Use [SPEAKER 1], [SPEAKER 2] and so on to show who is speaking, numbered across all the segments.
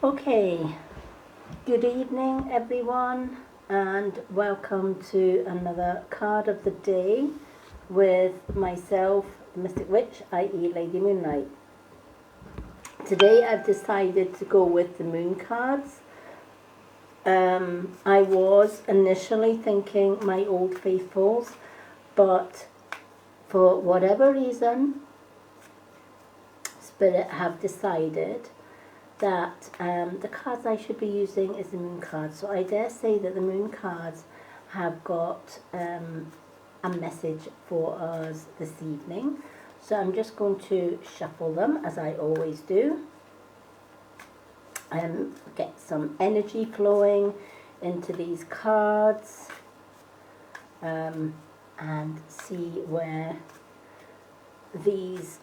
[SPEAKER 1] Okay, good evening everyone, and welcome to another card of the day with myself, the Mystic Witch, i.e. Lady Moonlight. Today I've decided to go with the moon cards. I was initially thinking my Old Faithfuls, but for whatever reason, Spirit have decided that the cards I should be using is the moon cards. So I dare say that the moon cards have got a message for us this evening. So I'm just going to shuffle them as I always do. Get some energy flowing into these cards and see where these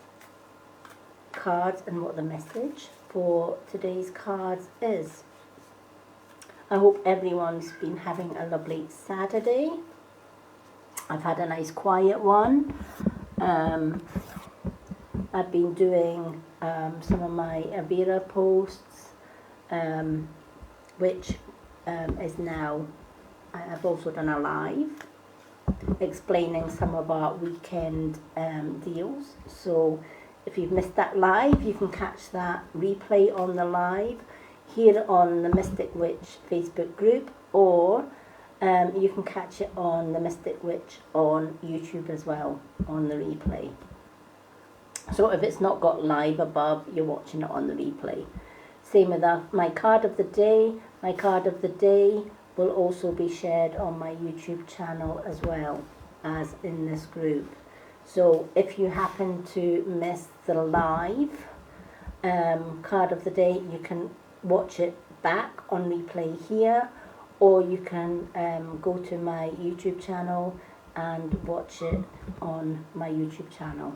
[SPEAKER 1] cards and what the message for today's cards is. I hope everyone's been having a lovely Saturday. I've had a nice quiet one. I've been doing some of my Avira posts, which is now, I've also done a live explaining some of our weekend deals. So if you've missed that live, you can catch that replay on the live here on the Mystic Witch Facebook group, or you can catch it on the Mystic Witch on YouTube as well, on the replay. So if it's not got live above, you're watching it on the replay. Same with my card of the day. My card of the day will also be shared on my YouTube channel as well as in this group. So if you happen to miss the live card of the day, you can watch it back on replay here, or you can go to my YouTube channel and watch it on my YouTube channel.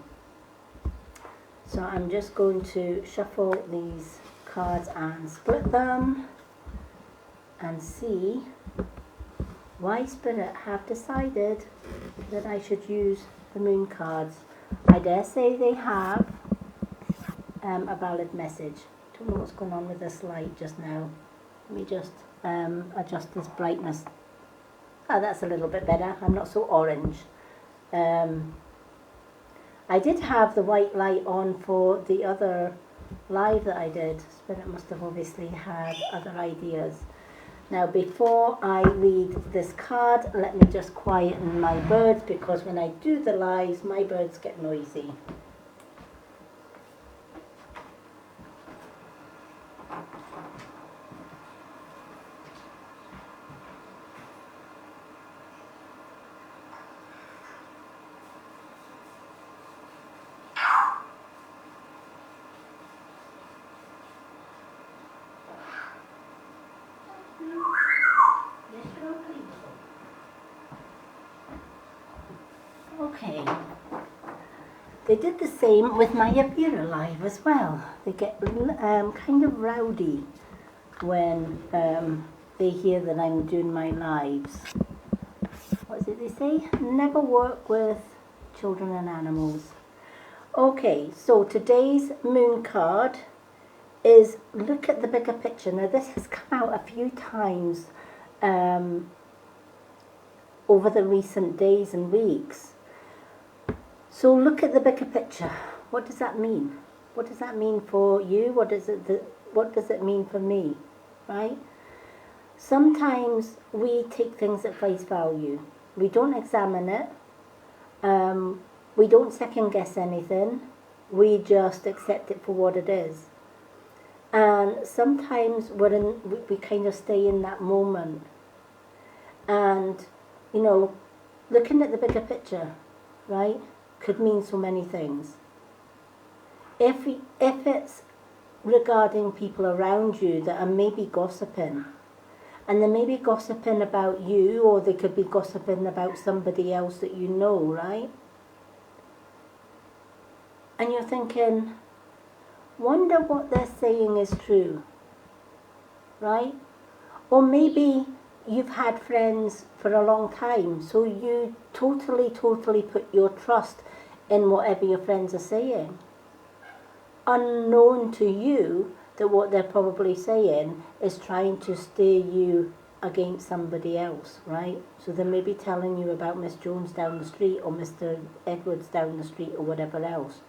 [SPEAKER 1] So I'm just going to shuffle these cards and split them and see why Spirit have decided that I should use the moon cards. I dare say they have a valid message. Don't know what's going on with this light just now. Let me just adjust this brightness. Oh, that's a little bit better. I'm not so orange. I did have the white light on for the other live that I did. Spirit must have obviously had other ideas. Now, before I read this card, let me just quieten my birds, because when I do the lives, my birds get noisy. Okay, they did the same with my Avira live as well. They get kind of rowdy when they hear that I'm doing my lives. What is it they say? Never work with children and animals. Okay, so today's moon card is look at the bigger picture. Now this has come out a few times over the recent days and weeks. So look at the bigger picture. What does that mean? What does that mean for you? What does it mean for me? Right? Sometimes we take things at face value. We don't examine it. We don't second guess anything. We just accept it for what it is. And sometimes we kind of stay in that moment. And, you know, looking at the bigger picture, right, could mean so many things. If it's regarding people around you that are maybe gossiping, and they may be gossiping about you, or they could be gossiping about somebody else that you know, right? And you're thinking, wonder what they're saying is true, right? Or maybe you've had friends for a long time, so you totally put your trust in whatever your friends are saying. Unknown to you, that what they're probably saying is trying to steer you against somebody else, right? So they may be telling you about Miss Jones down the street or Mr. Edwards down the street or whatever else,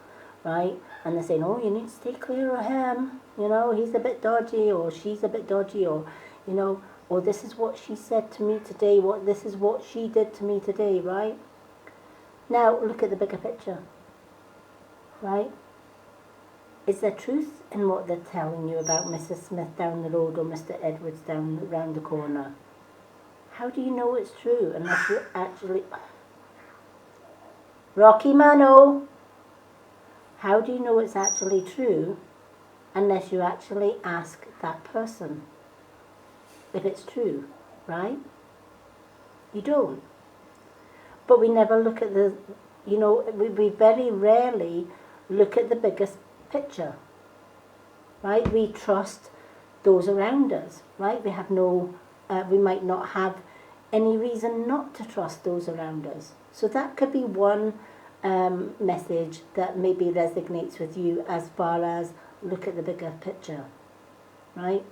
[SPEAKER 1] right? And they're saying, oh, you need to stay clear of him, you know, he's a bit dodgy, or she's a bit dodgy, or, you know, or this is what she said to me today, this is what she did to me today, right? Now, look at the bigger picture, right? Is there truth in what they're telling you about Mrs. Smith down the road or Mr. Edwards down round the corner? How do you know it's true unless you actually... Rocky Mano! How do you know it's actually true unless you actually ask that person if it's true, right? You don't. But we never look at the, you know, we very rarely look at the biggest picture, right? We trust those around us, right? We have no, we might not have any reason not to trust those around us. So that could be one message that maybe resonates with you as far as look at the bigger picture, right?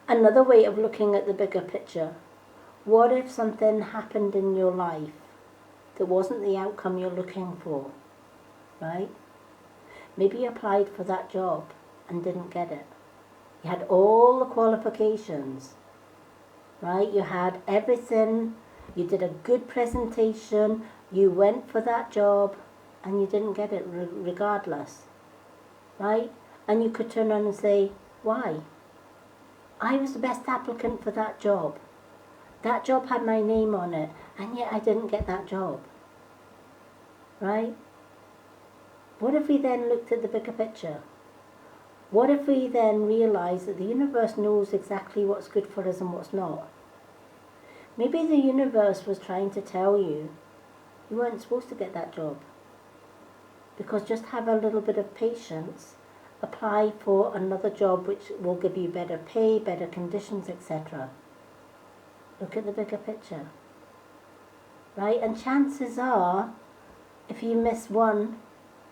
[SPEAKER 1] Another way of looking at the bigger picture, what if something happened in your life that wasn't the outcome you're looking for, right? Maybe you applied for that job and didn't get it. You had all the qualifications, right? You had everything. You did a good presentation. You went for that job and you didn't get it regardless, right? And you could turn around and say, why? I was the best applicant for that job. That job had my name on it, and yet I didn't get that job, right? What if we then looked at the bigger picture? What if we then realised that the universe knows exactly what's good for us and what's not? Maybe the universe was trying to tell you you weren't supposed to get that job, because just have a little bit of patience, apply for another job which will give you better pay, better conditions, etc. Look at the bigger picture, right? And chances are, if you miss one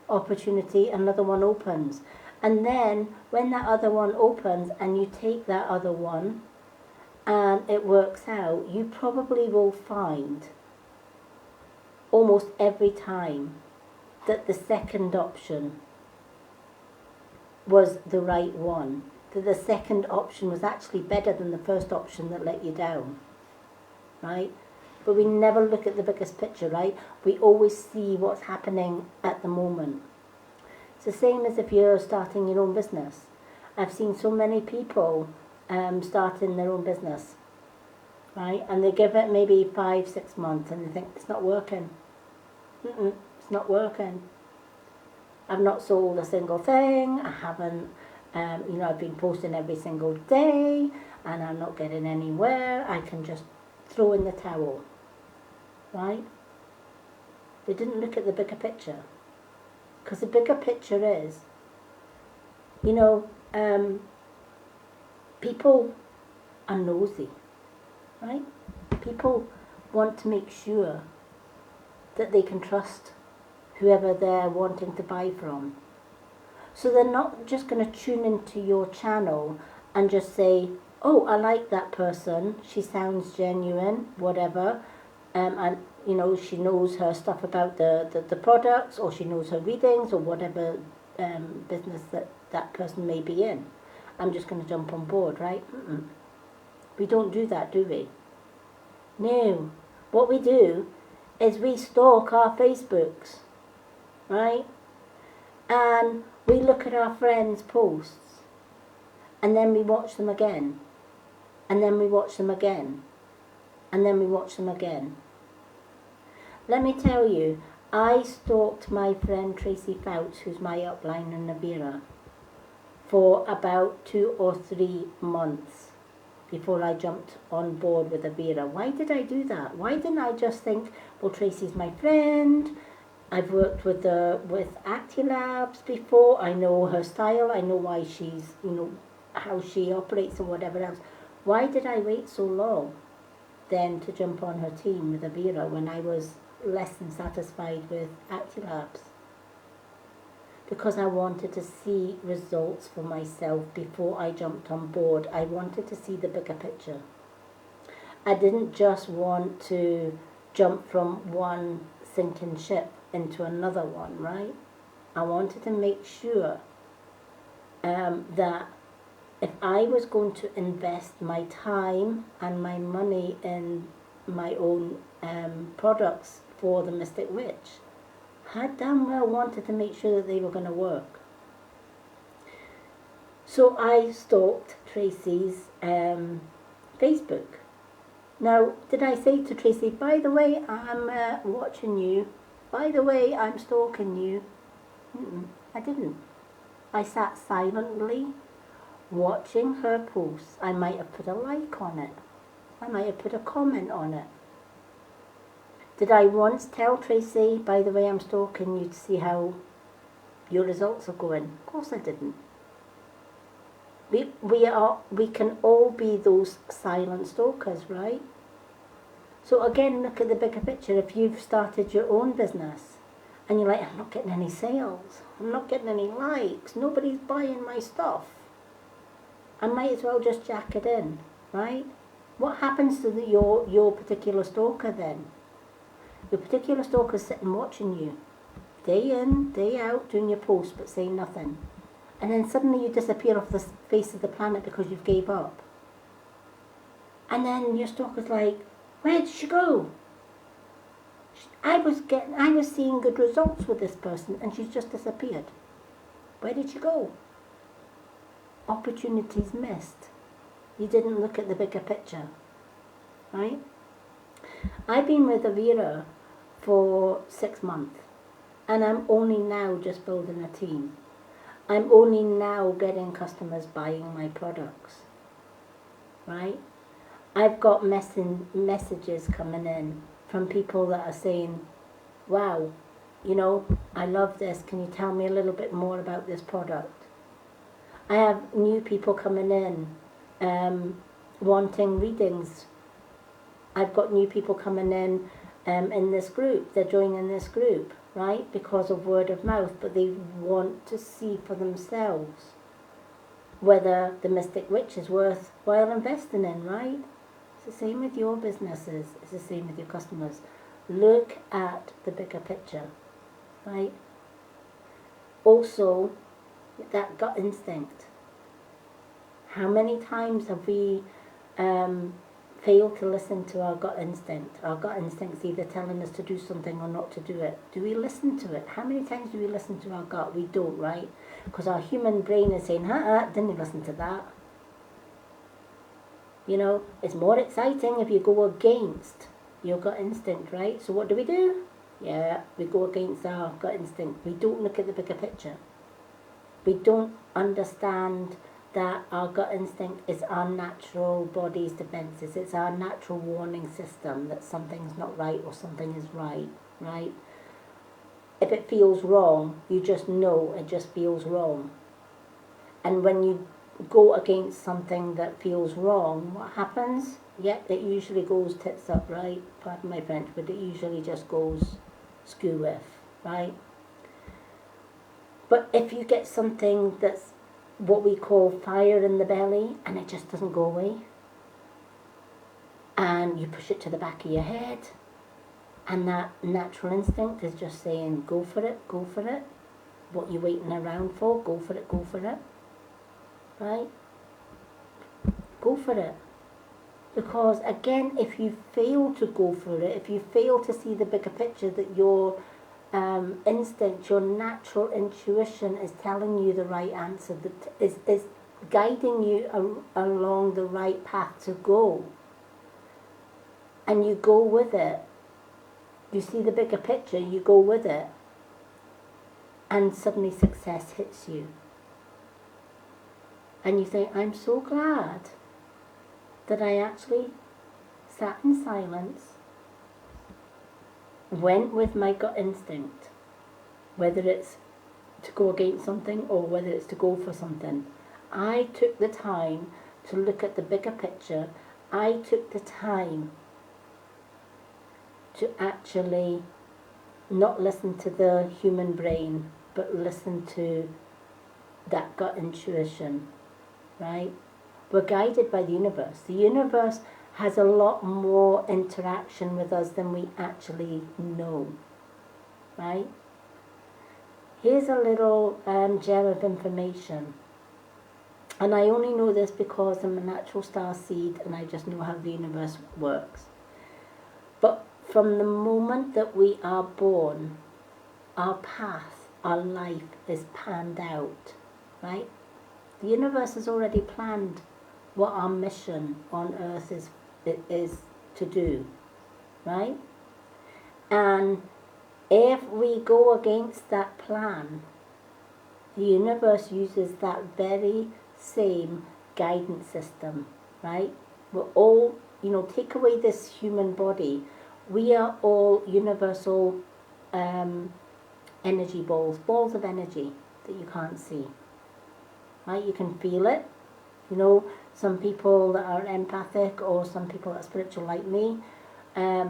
[SPEAKER 1] opportunity, another one opens. And then when that other one opens and you take that other one and it works out, you probably will find almost every time that the second option was the right one, that the second option was actually better than the first option that let you down, right? But we never look at the biggest picture, right? We always see what's happening at the moment. It's the same as if you're starting your own business. I've seen so many people starting their own business, right? And they give it maybe 5-6 months and they think, it's not working. It's not working. I've not sold a single thing. I haven't, I've been posting every single day and I'm not getting anywhere. I can just throw in the towel, right? They didn't look at the bigger picture. Because the bigger picture is, people are nosy, right? People want to make sure that they can trust whoever they're wanting to buy from. So they're not just going to tune into your channel and just say, oh, I like that person, she sounds genuine, whatever, and she knows her stuff about the products, or she knows her readings, or whatever business that person may be in. I'm just going to jump on board, right? We don't do that, do we? No. What we do is we stalk our Facebooks, right? And we look at our friends' posts, and then we watch them again, and then we watch them again, and then we watch them again. Let me tell you, I stalked my friend Tracy Fouts, who's my upline in Navira, for about 2 or 3 months before I jumped on board with Avira. Why did I do that? Why didn't I just think, well, Tracy's my friend, I've worked with ActiLabs before, I know her style, I know why she's, how she operates and whatever else. Why did I wait so long then to jump on her team with Avira when I was less than satisfied with ActiLabs? because I wanted to see results for myself before I jumped on board. I wanted to see the bigger picture. I didn't just want to jump from one sinking ship into another one, right? I wanted to make sure that if I was going to invest my time and my money in my own products for the Mystic Witch, I damn well wanted to make sure that they were going to work. So I stalked Tracy's Facebook. Now, did I say to Tracy, by the way, I'm watching you, by the way, I'm stalking you? I didn't. I sat silently watching her posts. I might have put a like on it. I might have put a comment on it. Did I once tell Tracy, by the way, I'm stalking you to see how your results are going? Of course I didn't. We can all be those silent stalkers, right? So again, look at the bigger picture. If you've started your own business and you're like, I'm not getting any sales, I'm not getting any likes, nobody's buying my stuff, I might as well just jack it in, right? What happens to your particular stalker then? Your particular stalker's sitting watching you, day in, day out, doing your posts but saying nothing. And then suddenly you disappear off the face of the planet because you've gave up. And then your stalker's like, where did she go? I was seeing good results with this person and she's just disappeared. Where did she go? Opportunities missed. You didn't look at the bigger picture, right? I've been with Avira for 6 months and I'm only now just building a team. I'm only now getting customers buying my products, right? I've got messages coming in from people that are saying, wow, you know, I love this. Can you tell me a little bit more about this product? I have new people coming in wanting readings. I've got new people coming in this group. They're joining this group, right, because of word of mouth, but they want to see for themselves whether the Mystic Witch is worthwhile investing in, right? It's the same with your businesses. It's the same with your customers. Look at the bigger picture, right? Also, that gut instinct. How many times have we failed to listen to our gut instinct? Our gut instinct's either telling us to do something or not to do it. Do we listen to it? How many times do we listen to our gut? We don't, right? Because our human brain is saying, didn't listen to that. You know, it's more exciting if you go against your gut instinct, right? So what do? Yeah, we go against our gut instinct. We don't look at the bigger picture. We don't understand that our gut instinct is our natural body's defenses. It's our natural warning system that something's not right or something is right, right? If it feels wrong, you just know it just feels wrong. And when you go against something that feels wrong, what happens? Yeah, it usually goes tits up, right? Pardon my French, but it usually just goes skew with, right? But if you get something that's what we call fire in the belly and it just doesn't go away, and you push it to the back of your head, and that natural instinct is just saying, go for it, go for it. What you're waiting around for, go for it, go for it. Right? Go for it. Because again, if you fail to go for it, if you fail to see the bigger picture, that your instinct, your natural intuition is telling you the right answer, that is guiding you along the right path to go, and you go with it, you see the bigger picture, you go with it, and suddenly success hits you. And you think, I'm so glad that I actually sat in silence, went with my gut instinct, whether it's to go against something or whether it's to go for something. I took the time to look at the bigger picture. I took the time to actually not listen to the human brain but listen to that gut intuition, right? We're guided by the universe. The universe has a lot more interaction with us than we actually know, right? Here's a little gem of information. And I only know this because I'm a natural star seed and I just know how the universe works. But from the moment that we are born, our path, our life is planned out, right? The universe has already planned what our mission on earth is to do, right? And if we go against that plan, the universe uses that very same guidance system, right? We're all, take away this human body, we are all universal energy balls of energy that you can't see, right? You can feel it. Some people that are empathic or some people that are spiritual like me, I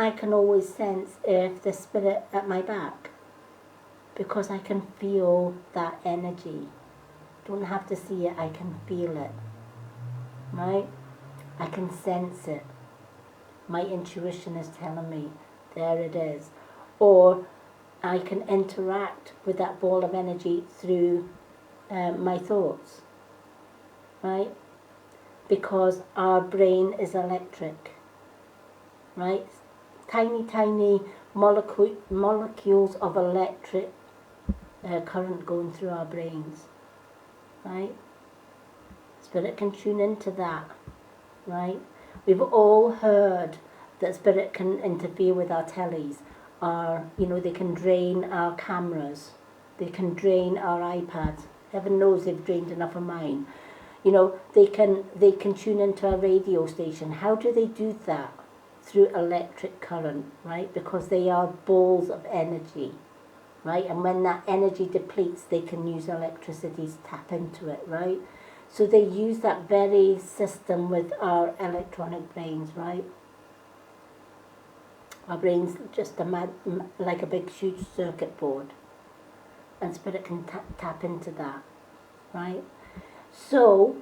[SPEAKER 1] can always sense if there's spirit at my back because I can feel that energy. Don't have to see it, I can feel it, right? I can sense it. My intuition is telling me, there it is. Or I can interact with that ball of energy through my thoughts, right? Because our brain is electric, right? Tiny molecules of electric current going through our brains, right? Spirit can tune into that, right? We've all heard that spirit can interfere with our tellies. They can drain our cameras. They can drain our iPads. Heaven knows they've drained enough of mine. They can tune into a radio station. How do they do that? Through electric current, right? Because they are balls of energy, right? And when that energy depletes, they can use electricity to tap into it, right? So they use that very system with our electronic brains, right? Our brain's just like a big huge circuit board. And spirit can tap into that, right? So,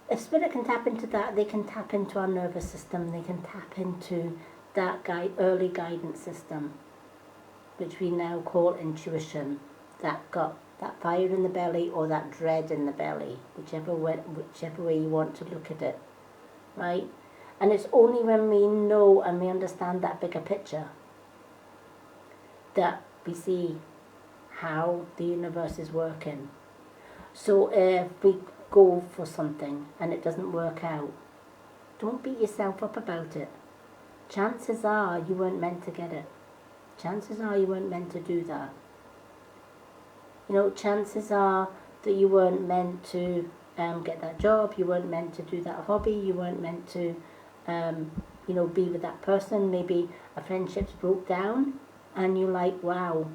[SPEAKER 1] if spirit can tap into that, they can tap into our nervous system. They can tap into that early guidance system, which we now call intuition. That gut, that fire in the belly or that dread in the belly, whichever way you want to look at it, right? And it's only when we know and we understand that bigger picture that we see how the universe is working. So if we go for something and it doesn't work out, don't beat yourself up about it. Chances are you weren't meant to get it. Chances are you weren't meant to do that. Chances are that you weren't meant to get that job, you weren't meant to do that hobby, you weren't meant to be with that person. Maybe a friendship's broke down and you're like, wow,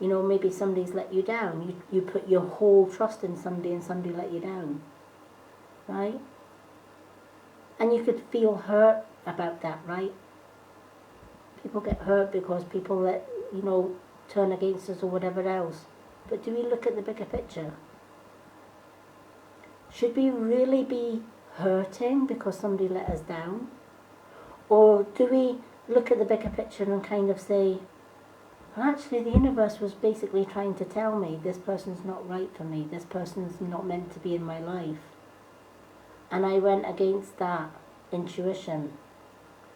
[SPEAKER 1] maybe somebody's let you down. You put your whole trust in somebody and somebody let you down, right? And you could feel hurt about that, right? People get hurt because people turn against us or whatever else. But do we look at the bigger picture? Should we really be hurting because somebody let us down? Or do we look at the bigger picture and kind of say, well, actually the universe was basically trying to tell me this person's not right for me, this person's not meant to be in my life. And I went against that intuition,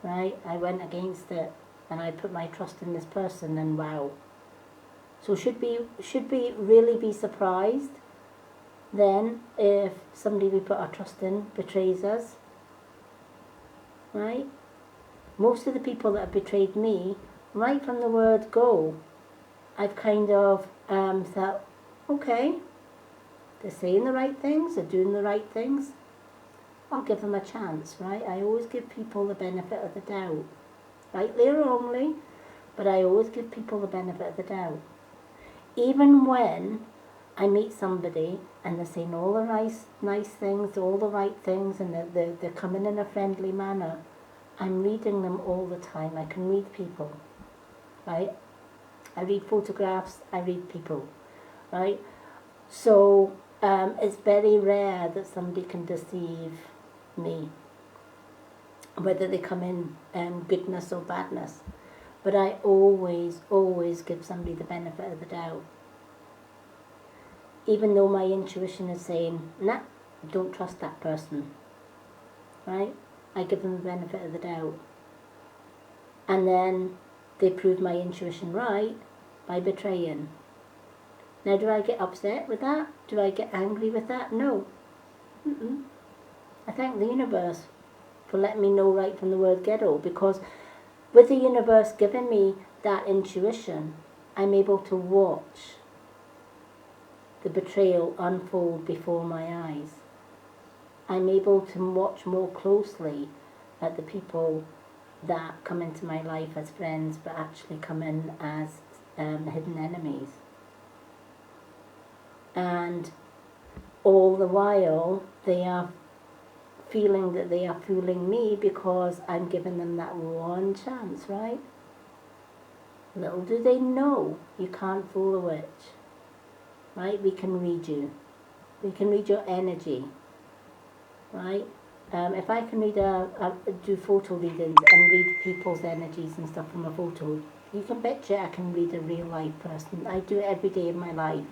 [SPEAKER 1] right? I went against it and I put my trust in this person and wow. So should we really be surprised then if somebody we put our trust in betrays us, right? Most of the people that have betrayed me, right from the word go, I've kind of thought, okay, they're saying the right things, they're doing the right things, I'll give them a chance, right? I always give people the benefit of the doubt, rightly or wrongly, but I always give people the benefit of the doubt. Even when I meet somebody and they're saying all the nice things, all the right things, and they're coming in a friendly manner, I'm reading them all the time. I can read people, right? I read photographs, I read people, right? So it's very rare that somebody can deceive me, whether they come in goodness or badness. But I always give somebody the benefit of the doubt. Even though my intuition is saying, nah, don't trust that person, right? I give them the benefit of the doubt. And then they prove my intuition right by betraying. Now, do I get upset with that? Do I get angry with that? No. I thank the universe for letting me know right from the word get-go, because with the universe giving me that intuition, I'm able to watch the betrayal unfold before my eyes. I'm able to watch more closely at the people that come into my life as friends but actually come in as hidden enemies. And all the while they are feeling that they are fooling me because I'm giving them that one chance, right? Little do they know you can't fool a witch, right? We can read you. We can read your energy, right? If I can read do photo readings and read people's energies and stuff from a photo, you can betcha I can read a real life person. I do it every day of my life.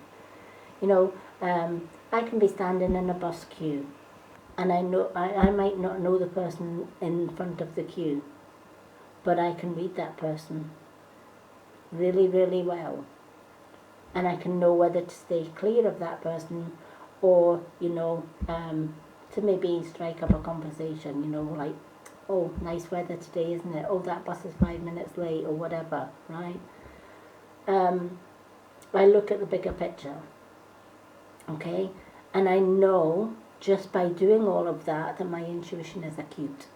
[SPEAKER 1] You know, I can be standing in a bus queue, and I might not know the person in front of the queue, but I can read that person really, really well. And I can know whether to stay clear of that person or, to maybe strike up a conversation, like, oh, nice weather today, isn't it? Oh, that bus is 5 minutes late or whatever, right? I look at the bigger picture, okay? And I know just by doing all of that my intuition is acute,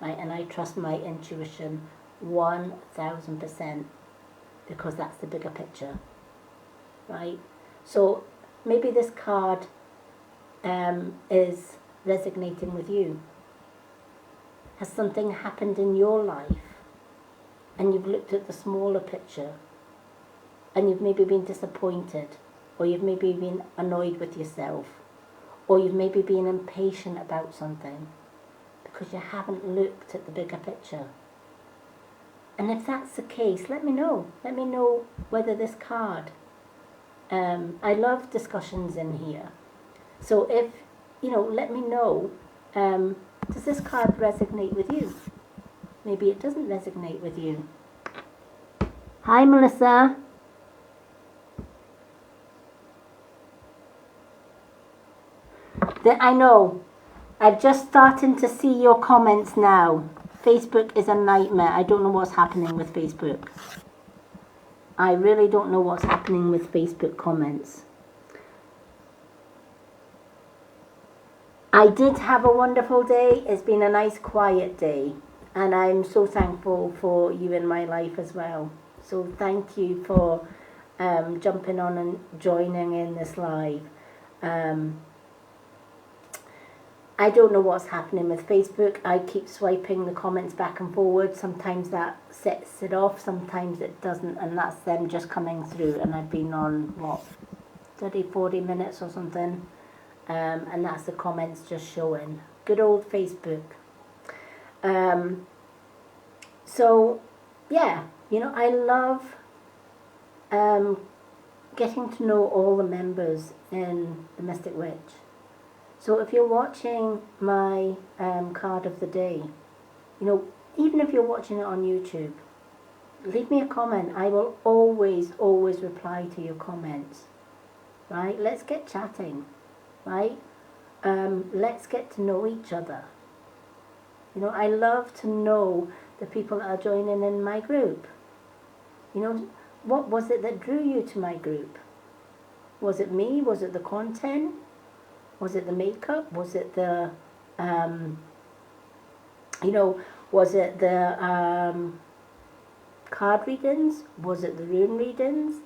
[SPEAKER 1] right? And I trust my intuition 1000% because that's the bigger picture, right? So maybe this card is resonating with you. Has something happened in your life and you've looked at the smaller picture and you've maybe been disappointed, or you've maybe been annoyed with yourself, or you've maybe been impatient about something because you haven't looked at the bigger picture. And if that's the case, let me know. Let me know whether this card, I love discussions in here. So if, let me know, does this card resonate with you? Maybe it doesn't resonate with you. Hi, Melissa. I know. I'm just starting to see your comments now. Facebook is a nightmare. I don't know what's happening with Facebook. I really don't know what's happening with Facebook comments. I did have a wonderful day. It's been a nice quiet day. And I'm so thankful for you in my life as well. So thank you for jumping on and joining in this live. I don't know what's happening with Facebook. I keep swiping the comments back and forward. Sometimes that sets it off, sometimes it doesn't, and that's them just coming through. And I've been on, 40 minutes or something, and that's the comments just showing. Good old Facebook. So, yeah, I love getting to know all the members in the Mystic Witch. So if you're watching my card of the day, even if you're watching it on YouTube, leave me a comment. I will always reply to your comments, right? Let's get chatting, right? Let's get to know each other. I love to know the people that are joining in my group. What was it that drew you to my group? Was it me? Was it the content? Was it the makeup? Was it the, was it the card readings? Was it the rune readings?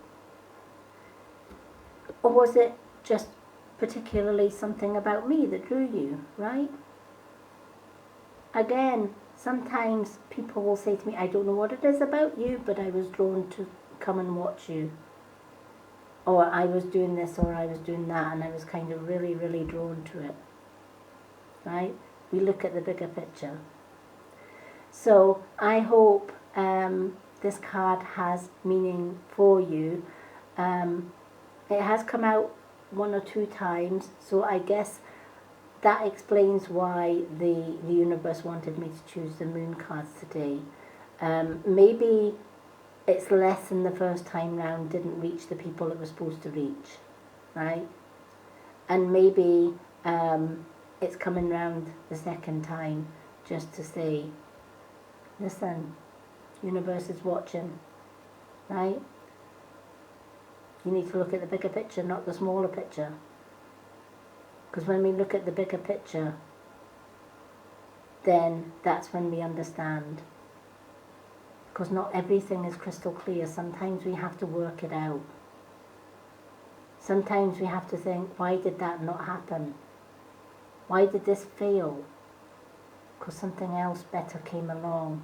[SPEAKER 1] Or was it just particularly something about me that drew you, right? Again, sometimes people will say to me, I don't know what it is about you, but I was drawn come and watch you. Or I was doing this or I was doing that, and I was kind of really, really drawn to it. Right? We look at the bigger picture. So I hope this card has meaning for you. It has come out 1 or 2 times, so I guess that explains why the universe wanted me to choose the moon cards today. Maybe it's lesson the first time round didn't reach the people it was supposed to reach, right? And maybe it's coming round the second time just to say, listen, universe is watching, right? You need to look at the bigger picture, not the smaller picture. Because when we look at the bigger picture, then that's when we understand. Because not everything is crystal clear. Sometimes we have to work it out. Sometimes we have to think, why did that not happen? Why did this fail? Because something else better came along.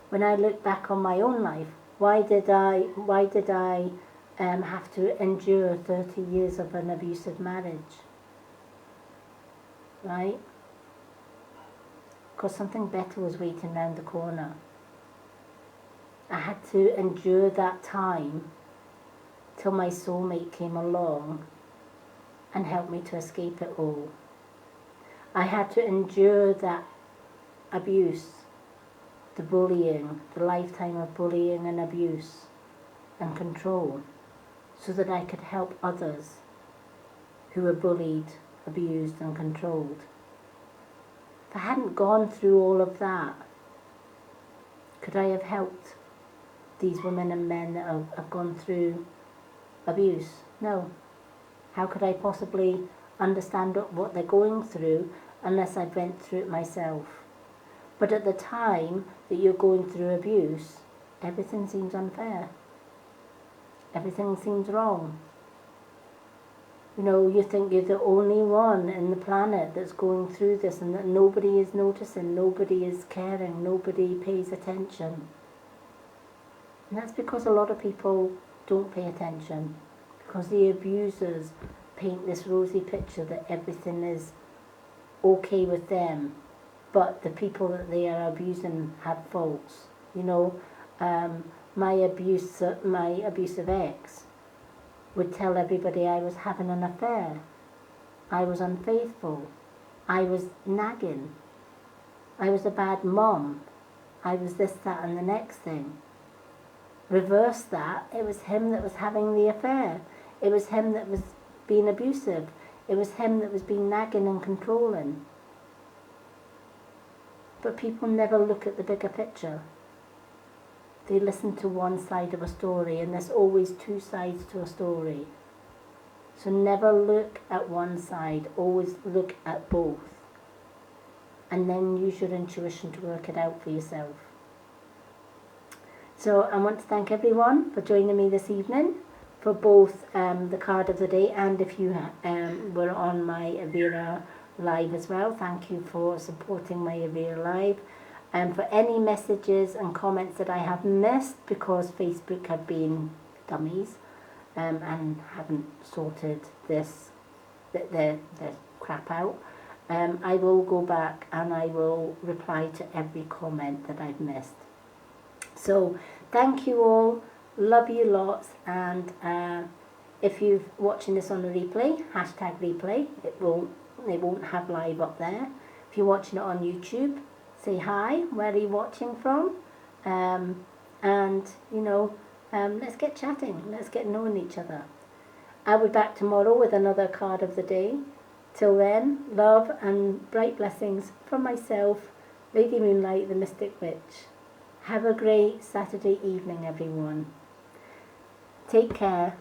[SPEAKER 1] When I look back on my own life, why did I have to endure 30 years of an abusive marriage? Right? Because something better was waiting round the corner. I had to endure that time till my soulmate came along and helped me to escape it all. I had to endure that abuse, the bullying, the lifetime of bullying and abuse and control, so that I could help others who were bullied, abused and controlled. If I hadn't gone through all of that, could I have helped these women and men that have gone through abuse? No. How could I possibly understand what they're going through unless I went through it myself? But at the time that you're going through abuse, everything seems unfair. Everything seems wrong. You know, you think you're the only one in the planet that's going through this and that nobody is noticing, nobody is caring, nobody pays attention. And that's because a lot of people don't pay attention, because the abusers paint this rosy picture that everything is okay with them, but the people that they are abusing have faults. You know, my abusive ex would tell everybody I was having an affair, I was unfaithful, I was nagging, I was a bad mom, I was this, that and the next thing. Reverse that, it was him that was having the affair, it was him that was being abusive, it was him that was being nagging and controlling. But people never look at the bigger picture. They listen to one side of a story, and there's always 2 sides to a story. So never look at one side, always look at both. And then use your intuition to work it out for yourself. So I want to thank everyone for joining me this evening for both the card of the day, and if you were on my Avera live as well, thank you for supporting my Avera live. And for any messages and comments that I have missed because Facebook have been dummies and haven't sorted their crap out, I will go back and I will reply to every comment that I've missed. So thank you all, love you lots, and if you're watching this on the replay, #replay, it won't have live up there. If you're watching it on YouTube, say hi, where are you watching from? And, you know, let's get chatting, let's get knowing each other. I'll be back tomorrow with another card of the day. Till then, love and bright blessings from myself, Lady Moonlight, the Mystic Witch. Have a great Saturday evening, everyone. Take care.